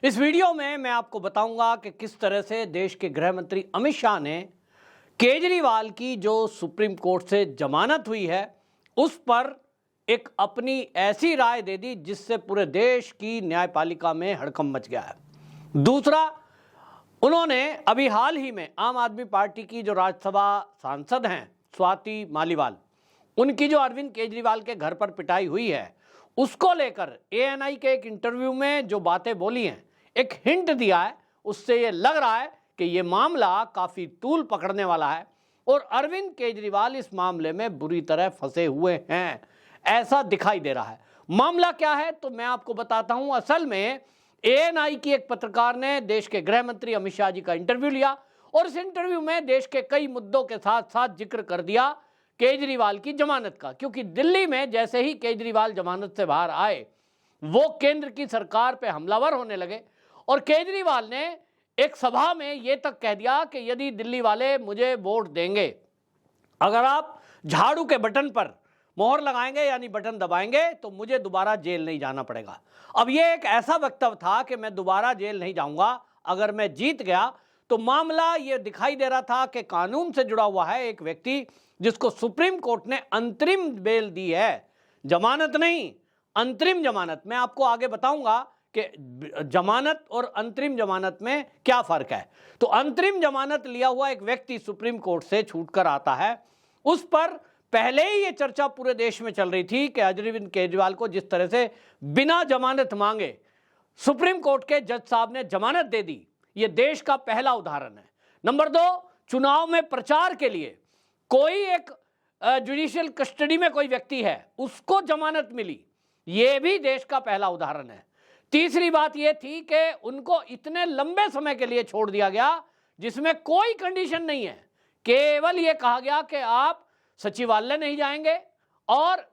इस वीडियो में मैं आपको बताऊंगा कि किस तरह से देश के गृह मंत्री अमित शाह ने केजरीवाल की जो सुप्रीम कोर्ट से जमानत हुई है उस पर एक अपनी ऐसी राय दे दी जिससे पूरे देश की न्यायपालिका में हड़कंप मच गया है। दूसरा, उन्होंने अभी हाल ही में आम आदमी पार्टी की जो राज्यसभा सांसद हैं स्वाति मालीवाल, उनकी जो अरविंद केजरीवाल के घर पर पिटाई हुई है उसको लेकर एएनआई के एक इंटरव्यू में जो बातें बोली हैं, एक हिंट दिया है। उससे ये लग रहा है कि ये मामला काफी तूल पकड़ने वाला है और अरविंद केजरीवाल इस मामले में बुरी तरह फंसे हुए हैं, ऐसा दिखाई दे रहा है। मामला क्या है तो मैं आपको बताता हूं। असल में एएनआई की एक पत्रकार ने देश के गृह मंत्री अमित शाह जी का इंटरव्यू लिया और इस इंटरव्यू में देश के कई मुद्दों के साथ साथ जिक्र कर दिया केजरीवाल की जमानत का, क्योंकि दिल्ली में जैसे ही केजरीवाल जमानत से बाहर आए वो केंद्र की सरकार पे हमलावर होने लगे और केजरीवाल ने एक सभा में ये तक कह दिया कि यदि दिल्ली वाले मुझे वोट देंगे, अगर आप झाड़ू के बटन पर मोहर लगाएंगे यानी बटन दबाएंगे तो मुझे दोबारा जेल नहीं जाना पड़ेगा। अब ये एक ऐसा वक्तव्य था कि मैं दोबारा जेल नहीं जाऊंगा अगर मैं जीत गया। तो मामला ये दिखाई दे रहा था कि कानून से जुड़ा हुआ है एक व्यक्ति जिसको सुप्रीम कोर्ट ने अंतरिम बेल दी है, जमानत नहीं, अंतरिम जमानत। मैं आपको आगे बताऊंगा कि जमानत और अंतरिम जमानत में क्या फर्क है। तो अंतरिम जमानत लिया हुआ एक व्यक्ति सुप्रीम कोर्ट से छूटकर आता है, उस पर पहले ही ये चर्चा पूरे देश में चल रही थी कि अरविंद केजरीवाल को जिस तरह से बिना जमानत मांगे सुप्रीम कोर्ट के जज साहब ने जमानत दे दी, ये देश का पहला उदाहरण है। नंबर 2, चुनाव में प्रचार के लिए कोई एक जुडिशियल कस्टडी में कोई व्यक्ति है उसको जमानत मिली, ये भी देश का पहला उदाहरण है। तीसरी बात यह थी कि उनको इतने लंबे समय के लिए छोड़ दिया गया जिसमें कोई कंडीशन नहीं है, केवल यह कहा गया कि आप सचिवालय नहीं जाएंगे और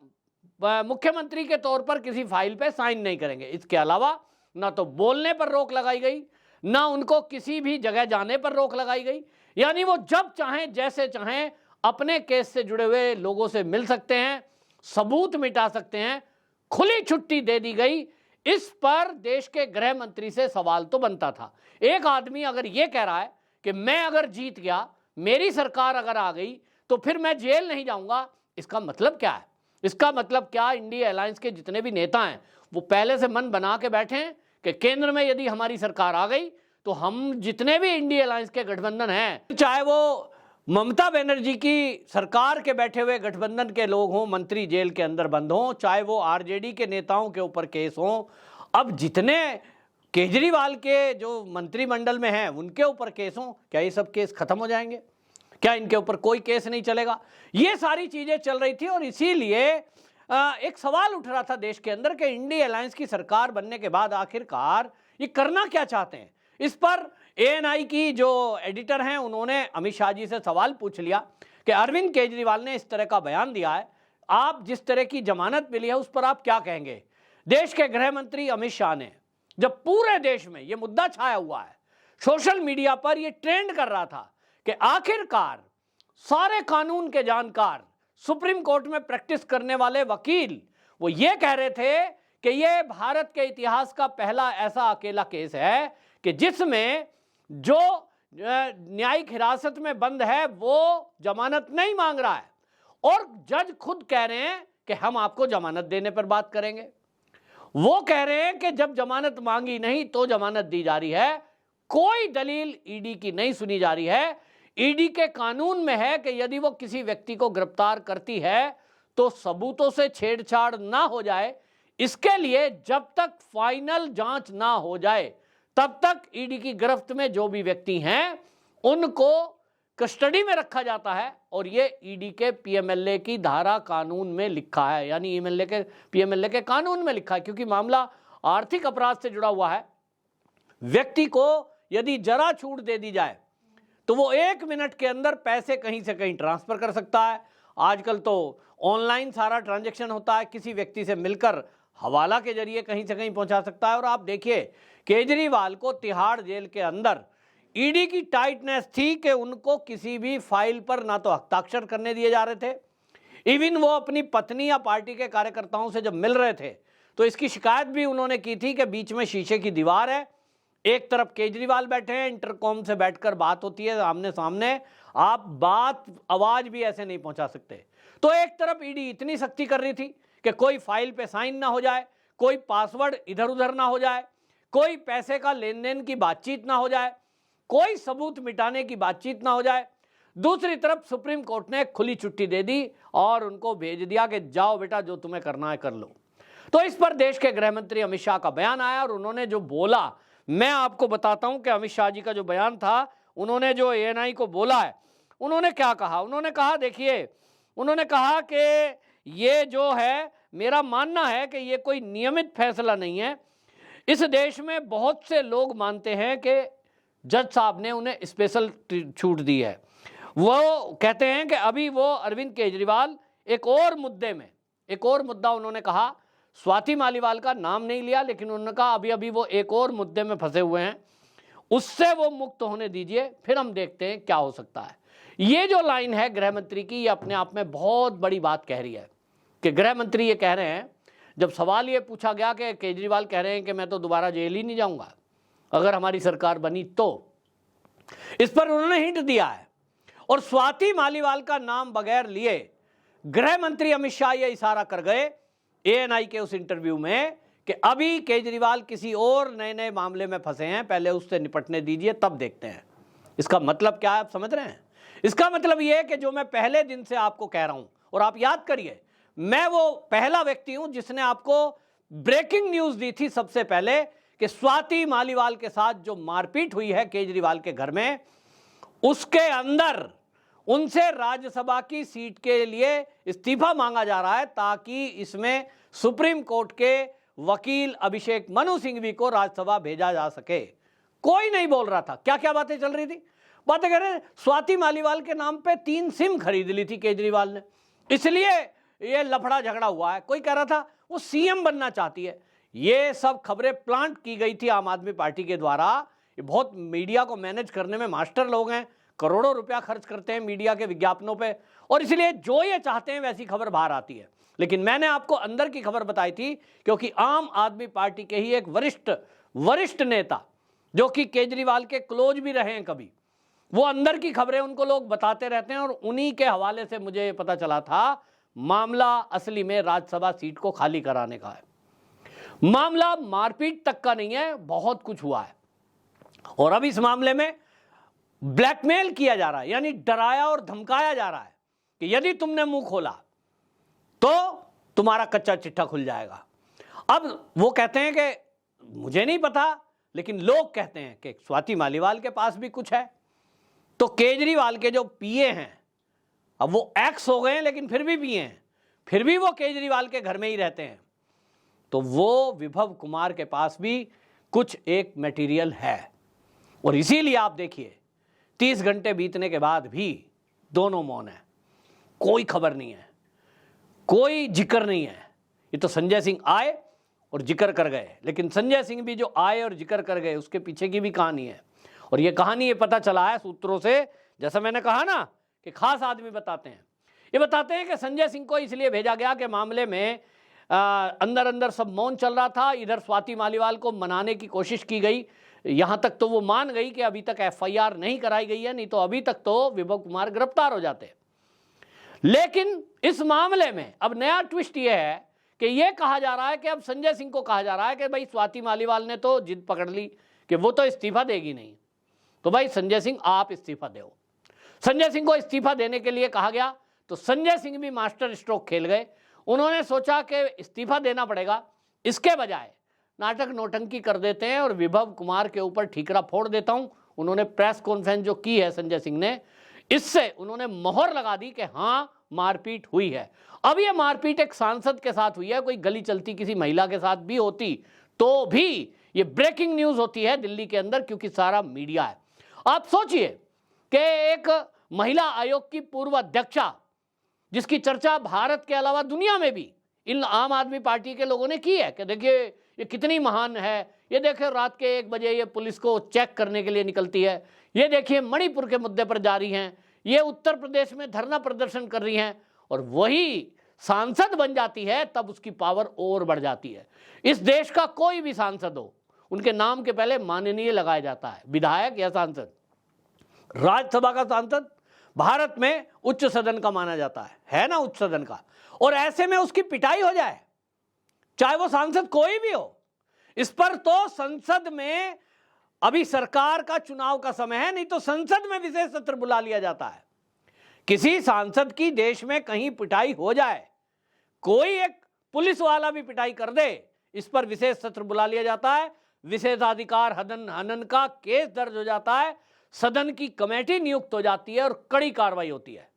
मुख्यमंत्री के तौर पर किसी फाइल पे साइन नहीं करेंगे। इसके अलावा ना तो बोलने पर रोक लगाई गई, ना उनको किसी भी जगह जाने पर रोक लगाई गई, यानी वो जब चाहें जैसे चाहें अपने केस से जुड़े हुए लोगों से मिल सकते हैं, सबूत मिटा सकते हैं, खुली छुट्टी दे दी गई। इस पर देश के गृह मंत्री से सवाल तो बनता था। एक आदमी अगर यह कह रहा है कि मैं अगर जीत गया, मेरी सरकार अगर आ गई तो फिर मैं जेल नहीं जाऊंगा, इसका मतलब क्या है? इसका मतलब क्या इंडिया अलायंस के जितने भी नेता हैं वो पहले से मन बना के बैठे हैं कि केंद्र में यदि हमारी सरकार आ गई तो हम जितने भी इंडिया अलायंस के गठबंधन हैं, चाहे वो ममता बनर्जी की सरकार के बैठे हुए गठबंधन के लोग हों, मंत्री जेल के अंदर बंद हों, चाहे वो आरजेडी के नेताओं के ऊपर केस हों, अब जितने केजरीवाल के जो मंत्रिमंडल में हैं उनके ऊपर केस हों, क्या ये सब केस खत्म हो जाएंगे? क्या इनके ऊपर कोई केस नहीं चलेगा? ये सारी चीजें चल रही थी और इसीलिए एक सवाल उठ रहा था देश के अंदर कि इंडिया अलायंस की सरकार बनने के बाद आखिरकार ये करना क्या चाहते हैं। इस पर एएनआई की जो एडिटर हैं उन्होंने अमित शाह जी से सवाल पूछ लिया कि अरविंद केजरीवाल ने इस तरह का बयान दिया है, आप जिस तरह की जमानत मिली है उस पर आप क्या कहेंगे? देश के गृह मंत्री अमित शाह ने, जब पूरे देश में यह मुद्दा छाया हुआ है, सोशल मीडिया पर यह ट्रेंड कर रहा था कि आखिरकार सारे कानून के जानकार, सुप्रीम कोर्ट में प्रैक्टिस करने वाले वकील, वो ये कह रहे थे कि ये भारत के इतिहास का पहला ऐसा अकेला केस है कि जिसमें जो न्यायिक हिरासत में बंद है वो जमानत नहीं मांग रहा है और जज खुद कह रहे हैं कि हम आपको जमानत देने पर बात करेंगे। वो कह रहे हैं कि जब जमानत मांगी नहीं तो जमानत दी जा रही है, कोई दलील ईडी की नहीं सुनी जा रही है। ईडी के कानून में है कि यदि वो किसी व्यक्ति को गिरफ्तार करती है तो सबूतों से छेड़छाड़ ना हो जाए, इसके लिए जब तक फाइनल जांच ना हो जाए तब तक ईडी की गिरफ्त में जो भी व्यक्ति हैं उनको कस्टडी में रखा जाता है और ये ईडी के पीएमएलए की धारा कानून में लिखा है, यानी ईएमएलए के पीएमएलए के कानून में लिखा है, क्योंकि मामला आर्थिक अपराध से जुड़ा हुआ है। व्यक्ति को यदि जरा छूट दे दी जाए तो वो 1 मिनट के अंदर पैसे कहीं से कहीं ट्रांसफर कर सकता है। आजकल तो ऑनलाइन सारा ट्रांजैक्शन होता है, किसी व्यक्ति से मिलकर हवाला के जरिए कहीं से कहीं पहुंचा सकता है। और आप देखिए केजरीवाल को तिहाड़ जेल के अंदर ईडी की टाइटनेस थी कि उनको किसी भी फाइल पर ना तो हस्ताक्षर करने दिए जा रहे थे, इवन वो अपनी पत्नी या पार्टी के कार्यकर्ताओं से जब मिल रहे थे तो इसकी शिकायत भी उन्होंने की थी कि बीच में शीशे की दीवार है, एक तरफ केजरीवाल बैठे हैं, इंटरकॉम से बैठकर बात होती है आमने सामने, आप बात आवाज भी ऐसे नहीं पहुंचा सकते। तो एक तरफ ईडी इतनी सख्ती कर रही थी कि कोई फाइल पे साइन ना हो जाए, कोई पासवर्ड इधर उधर ना हो जाए, कोई पैसे का लेन देन की बातचीत ना हो जाए, कोई सबूत मिटाने की बातचीत ना हो जाए। दूसरी तरफ सुप्रीम कोर्ट ने खुली छुट्टी दे दी और उनको भेज दिया कि जाओ बेटा, जो तुम्हें करना है कर लो। तो इस पर देश के गृह मंत्री अमित शाह का बयान आया और उन्होंने जो बोला, मैं आपको बताता हूं कि अमित शाह जी का जो बयान था, उन्होंने जो एएनआई को बोला है, उन्होंने क्या कहा। उन्होंने कहा, देखिए, उन्होंने कहा कि ये जो है, मेरा मानना है कि ये कोई नियमित फैसला नहीं है। इस देश में बहुत से लोग मानते हैं कि जज साहब ने उन्हें स्पेशल छूट दी है। वो कहते हैं कि अभी वो अरविंद केजरीवाल एक और मुद्दा उन्होंने कहा, स्वाति मालीवाल का नाम नहीं लिया, लेकिन उन्होंने कहा अभी अभी वो एक और मुद्दे में फंसे हुए हैं, उससे वो मुक्त होने दीजिए, फिर हम देखते हैं क्या हो सकता है। ये जो लाइन है गृह मंत्री की, ये अपने आप में बहुत बड़ी बात कह रही है कि गृह मंत्री ये कह रहे हैं, जब सवाल ये पूछा गया कि केजरीवाल कह रहे हैं कि मैं तो दोबारा जेल ही नहीं जाऊंगा अगर हमारी सरकार बनी, तो इस पर उन्होंने हिंट दिया है। और स्वाति मालीवाल का नाम बगैर लिए गृह मंत्री अमित शाह ये इशारा कर गए एएनआई के उस इंटरव्यू में कि अभी केजरीवाल किसी और नए मामले में फंसे हैं, पहले उससे निपटने दीजिए, तब देखते हैं। इसका मतलब क्या है, आप समझ रहे हैं? इसका मतलब यह है कि जो मैं पहले दिन से आपको कह रहा हूं, और आप याद करिए, मैं वो पहला व्यक्ति हूं जिसने आपको ब्रेकिंग न्यूज दी थी सबसे पहले कि स्वाति मालीवाल के साथ जो मारपीट हुई है केजरीवाल के घर में, उसके अंदर उनसे राज्यसभा की सीट के लिए इस्तीफा मांगा जा रहा है ताकि इसमें सुप्रीम कोर्ट के वकील अभिषेक मनु सिंघवी को राज्यसभा भेजा जा सके। कोई नहीं बोल रहा था। क्या क्या बातें चल रही थी? बातें कह रहे, स्वाति मालीवाल के नाम पे 3 सिम खरीद ली थी केजरीवाल ने, इसलिए ये लफड़ा झगड़ा हुआ है। कोई कह रहा था वो सीएम बनना चाहती है। ये सब खबरें प्लांट की गई थी आम आदमी पार्टी के द्वारा। ये बहुत मीडिया को मैनेज करने में मास्टर लोग हैं, करोड़ों रुपया खर्च करते हैं मीडिया के विज्ञापनों पे, और इसलिए जो ये चाहते हैं वैसी खबर बाहर आती है। लेकिन मैंने आपको अंदर की खबर बताई थी, क्योंकि आम आदमी पार्टी के ही एक वरिष्ठ नेता, जो कि केजरीवाल के क्लोज भी रहे हैं कभी, वो अंदर की खबरें उनको लोग बताते रहते हैं, और उन्हीं के हवाले से मुझे ये पता चला था मामला असली में राज्यसभा सीट को खाली कराने का है। मामला मारपीट तक का नहीं है, बहुत कुछ हुआ है। और अब इस मामले में ब्लैकमेल किया जा रहा है, यानी डराया और धमकाया जा रहा है कि यदि तुमने मुंह खोला तो तुम्हारा कच्चा चिट्ठा खुल जाएगा। अब वो कहते हैं कि मुझे नहीं पता, लेकिन लोग कहते हैं कि स्वाति मालीवाल के पास भी कुछ है। तो केजरीवाल के जो पीए हैं, अब वो एक्स हो गए हैं लेकिन फिर भी पीए हैं, फिर भी वो केजरीवाल के घर में ही रहते हैं, तो वो विभव कुमार के पास भी कुछ एक मटेरियल है। और इसीलिए आप देखिए 30 घंटे बीतने के बाद भी दोनों मौन है, कोई खबर नहीं है, कोई जिक्र नहीं है। ये तो संजय सिंह आए और जिक्र कर गए, लेकिन संजय सिंह भी जो आए और जिक्र कर गए उसके पीछे की भी कहानी है। और ये कहानी ये पता चला है सूत्रों से, जैसा मैंने कहा ना कि खास आदमी बताते हैं। ये बताते हैं कि संजय सिंह को इसलिए भेजा गया कि मामले में अंदर अंदर सब मौन चल रहा था। इधर स्वाति मालीवाल को मनाने की कोशिश की गई, यहां तक तो वो मान गई कि अभी तक एफआईआर नहीं कराई गई है, नहीं तो अभी तक तो विभव कुमार गिरफ्तार हो जाते। लेकिन इस मामले में अब नया ट्विस्ट ये है कि ये कहा जा रहा है कि अब संजय सिंह को कहा जा रहा है कि भाई स्वाति मालीवाल ने तो जिद पकड़ ली कि वो तो इस्तीफा देगी नहीं, तो भाई संजय सिंह आप इस्तीफा दो। संजय सिंह को इस्तीफा देने के लिए कहा गया, तो संजय सिंह भी मास्टर स्ट्रोक खेल गए। उन्होंने सोचा कि इस्तीफा देना पड़ेगा, इसके बजाय नाटक नौटंकी कर देते हैं और विभव कुमार के ऊपर ठीकरा फोड़ देता हूं। उन्होंने प्रेस कॉन्फ्रेंस जो की है संजय सिंह ने, इससे उन्होंने मोहर लगा दी कि हां मारपीट हुई है। अब ये मारपीट एक सांसद के साथ हुई है, कोई गली चलती किसी महिला के साथ भी होती तो भी ये ब्रेकिंग न्यूज होती है दिल्ली के अंदर, क्योंकि सारा मीडिया है। आप सोचिए कि एक महिला आयोग की पूर्व अध्यक्षा, जिसकी चर्चा भारत के अलावा दुनिया में भी इन आम आदमी पार्टी के लोगों ने की है कि देखिए ये कितनी महान है, ये देखिए रात के 1 बजे ये पुलिस को चेक करने के लिए निकलती है, ये देखिए मणिपुर के मुद्दे पर जा रही हैं, ये उत्तर प्रदेश में धरना प्रदर्शन कर रही हैं, और वही सांसद बन जाती है तब उसकी पावर और बढ़ जाती है। इस देश का कोई भी सांसद हो, उनके नाम के पहले माननीय लगाया जाता है, विधायक या सांसद। राज्यसभा का सांसद भारत में उच्च सदन का माना जाता है ना, उच्च सदन का। और ऐसे में उसकी पिटाई हो जाए, चाहे वो सांसद कोई भी हो, इस पर तो संसद में, अभी सरकार का चुनाव का समय है, नहीं तो संसद में विशेष सत्र बुला लिया जाता है। किसी सांसद की देश में कहीं पिटाई हो जाए, कोई एक पुलिस वाला भी पिटाई कर दे, इस पर विशेष सत्र बुला लिया जाता है, विशेषाधिकार हनन का केस दर्ज हो जाता है, सदन की कमेटी नियुक्त हो जाती है और कड़ी कार्रवाई होती है।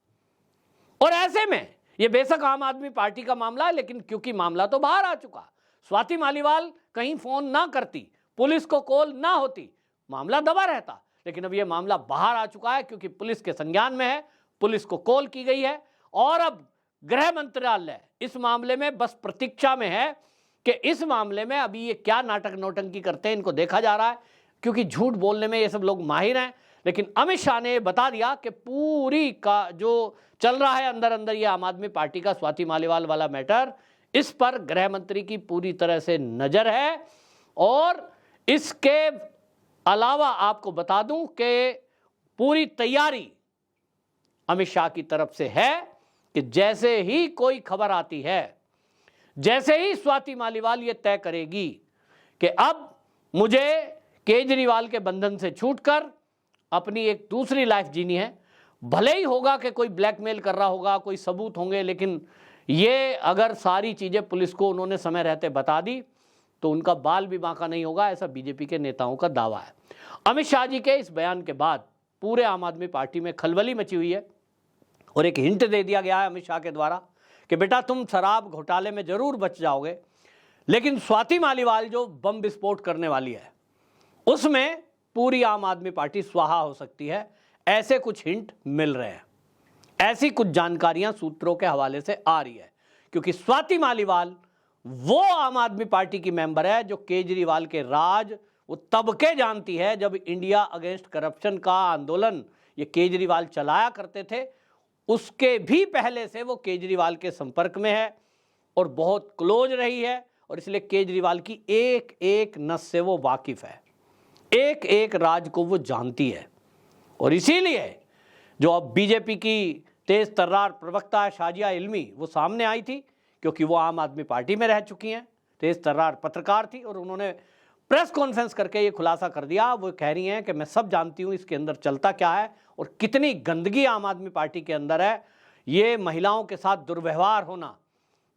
और ऐसे में यह बेशक आम आदमी पार्टी का मामला है, लेकिन क्योंकि मामला तो बाहर आ चुका, स्वाति मालीवाल कहीं फोन ना करती, पुलिस को कॉल ना होती, मामला दबा रहता। लेकिन अब यह मामला बाहर आ चुका है क्योंकि पुलिस के संज्ञान में है, पुलिस को कॉल की गई है और अब गृह मंत्रालय इस मामले में बस प्रतीक्षा में है कि इस मामले में अभी ये क्या नाटक नौटंकी करते हैं, इनको देखा जा रहा है, क्योंकि झूठ बोलने में ये सब लोग माहिर हैं। लेकिन अमित शाह ने बता दिया कि पूरी का जो चल रहा है अंदर अंदर ये आम आदमी पार्टी का स्वाति मालीवाल वाला मैटर, इस पर गृह मंत्री की पूरी तरह से नजर है। और इसके अलावा आपको बता दूं कि पूरी तैयारी अमित शाह की तरफ से है कि जैसे ही कोई खबर आती है, जैसे ही स्वाति मालीवाल ये तय करेगी कि अब मुझे केजरीवाल के बंधन से छूटकर अपनी एक दूसरी लाइफ जीनी है, भले ही होगा कि कोई ब्लैकमेल कर रहा होगा, कोई सबूत होंगे, लेकिन ये अगर सारी चीजें पुलिस को उन्होंने समय रहते बता दी तो उनका बाल भी बांका नहीं होगा, ऐसा बीजेपी के नेताओं का दावा है। अमित शाह जी के इस बयान के बाद पूरे आम आदमी पार्टी में खलबली मची हुई है और एक हिंट दे दिया गया है अमित शाह के द्वारा कि बेटा तुम शराब घोटाले में जरूर बच जाओगे, लेकिन स्वाति मालीवाल जो बम विस्फोट करने वाली है उसमें पूरी आम आदमी पार्टी स्वाहा हो सकती है। ऐसे कुछ हिंट मिल रहे हैं, ऐसी कुछ जानकारियां सूत्रों के हवाले से आ रही है, क्योंकि स्वाति मालीवाल वो आम आदमी पार्टी की मेंबर है जो केजरीवाल के राज वो तबके जानती है। जब इंडिया अगेंस्ट करप्शन का आंदोलन ये केजरीवाल चलाया करते थे, उसके भी पहले से वो केजरीवाल के संपर्क में है और बहुत क्लोज रही है, और इसलिए केजरीवाल की एक एक नस से वो वाकिफ है, एक एक राज को वो जानती है। और इसीलिए जो अब बीजेपी की तेज तर्रार प्रवक्ता है शाजिया इल्मी, वो सामने आई थी क्योंकि वो आम आदमी पार्टी में रह चुकी हैं, तेज तर्रार पत्रकार थी, और उन्होंने प्रेस कॉन्फ्रेंस करके ये खुलासा कर दिया। वो कह रही हैं कि मैं सब जानती हूँ इसके अंदर चलता क्या है और कितनी गंदगी आम आदमी पार्टी के अंदर है। ये महिलाओं के साथ दुर्व्यवहार होना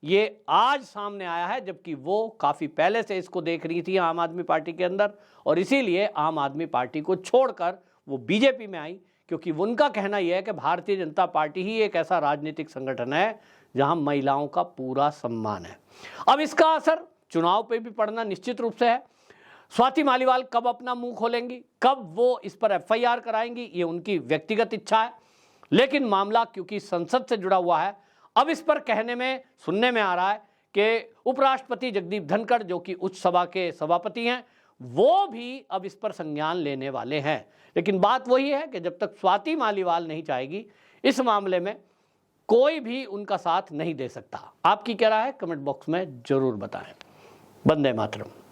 ये आज सामने आया है, जबकि वो काफ़ी पहले से इसको देख रही थी आम आदमी पार्टी के अंदर, और इसीलिए आम आदमी पार्टी को छोड़कर वो बीजेपी में आई, क्योंकि उनका कहना यह है कि भारतीय जनता पार्टी ही एक ऐसा राजनीतिक संगठन है जहां महिलाओं का पूरा सम्मान है। अब इसका असर चुनाव पे भी पड़ना निश्चित रूप से है। स्वाति मालीवाल कब अपना मुंह खोलेंगी, कब वो इस पर एफआईआर कराएंगी, ये उनकी व्यक्तिगत इच्छा है, लेकिन मामला क्योंकि संसद से जुड़ा हुआ है, अब इस पर कहने में सुनने में आ रहा है कि उपराष्ट्रपति जगदीप धनखड़ जो कि उच्च सभा के सभापति हैं, वो भी अब इस पर संज्ञान लेने वाले हैं। लेकिन बात वही है कि जब तक स्वाति मालीवाल नहीं चाहेगी, इस मामले में कोई भी उनका साथ नहीं दे सकता। आपकी क्या राय है, कमेंट बॉक्स में जरूर बताएं। वंदे मातरम।